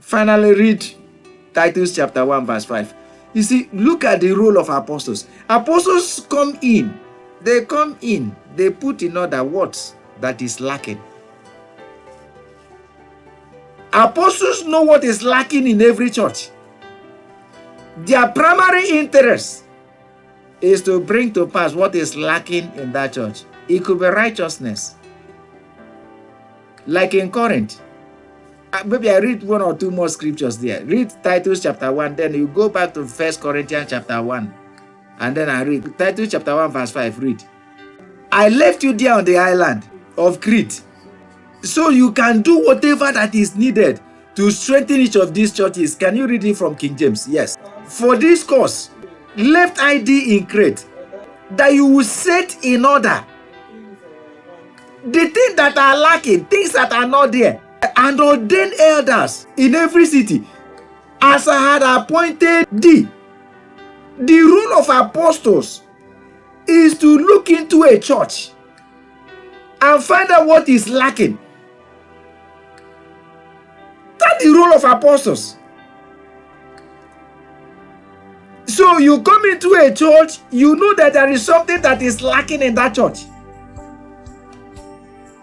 Finally, read Titus chapter 1 verse 5. You see, look at the role of apostles. Apostles come in. They come in. They put in order what that is lacking. Apostles know what is lacking in every church. Their primary interest is to bring to pass what is lacking in that church. It could be righteousness. Like in Corinth. Maybe I read one or two more scriptures there. Read Titus chapter 1, then you go back to 1 Corinthians chapter 1. And then I read Titus chapter 1 verse 5. Read. I left you there on the island of Crete, so you can do whatever that is needed to strengthen each of these churches. Can you read it from King James? Yes. For this cause, left I thee in Crete, that you will set in order the things that are lacking, things that are not there, and ordain elders in every city, as I had appointed thee. The role of apostles is to look into a church and find out what is lacking. That's the role of apostles. So you come into a church, you know that there is something that is lacking in that church.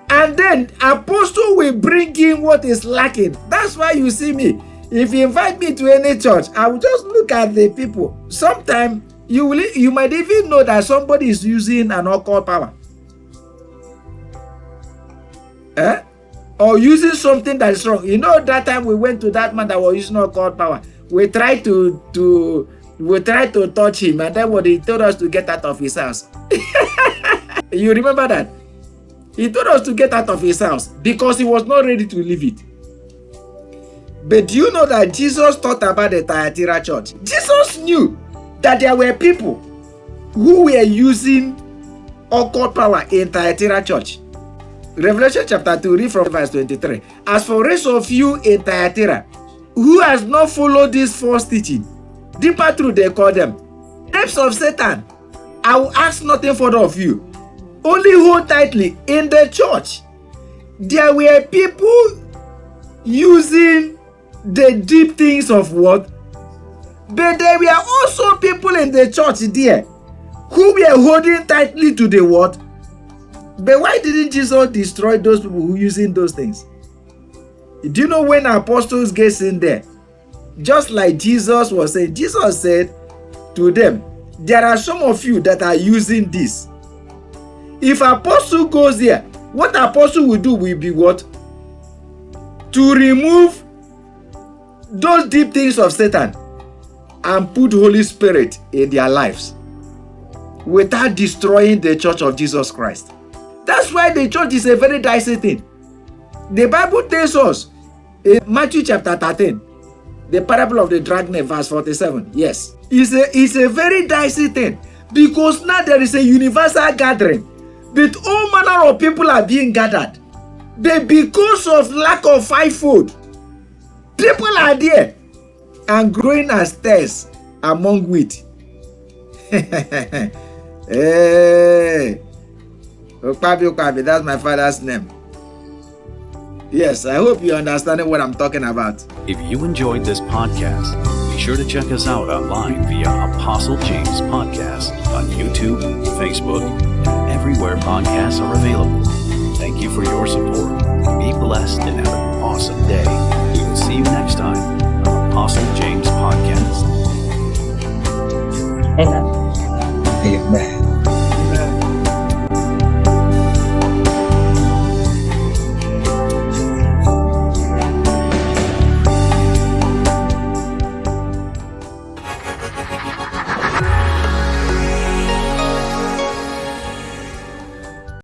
And then apostle will bring in what is lacking. That's why you see me. If you invite me to any church, I will just look at the people. Sometimes you might even know that somebody is using an occult power. Or using something that is wrong. You know, that time we went to that man that was using occult power. We tried to touch him, and then what he told us to get out of his house. You remember that? He told us to get out of his house because he was not ready to leave it. But do you know that Jesus taught about the Thyatira church? Jesus knew that there were people who were using occult power in Thyatira church. Revelation chapter 2, read from verse 23. As for rest of you in Thyatira, who has not followed this false teaching, deeper truth they call them, apes of Satan, I will ask nothing further of you. Only hold tightly in the church. There were people using the deep things of what? But there were also people in the church there who were holding tightly to the word. But why didn't Jesus destroy those people who using those things? Do you know when apostles get in there? Just like Jesus was saying, Jesus said to them, there are some of you that are using this. If apostle goes there, what apostle will do will be what? To remove those deep things of Satan and put Holy Spirit in their lives without destroying the church of Jesus Christ. That's why the church is a very dicey thing. The Bible tells us in Matthew chapter 13, the parable of the dragnet, verse 47. Yes, it's a very dicey thing because now there is a universal gathering, but all manner of people are being gathered. But because of lack of fivefold, people are there and growing as tares among wheat. Hey. Okabi, that's my father's name. Yes, I hope you're understanding what I'm talking about. If you enjoyed this podcast, be sure to check us out online via Apostle James Podcast on YouTube, Facebook, and everywhere podcasts are available. Thank you for your support. Be blessed and have an awesome day. We will see you next time on Apostle James Podcast. Amen. Amen.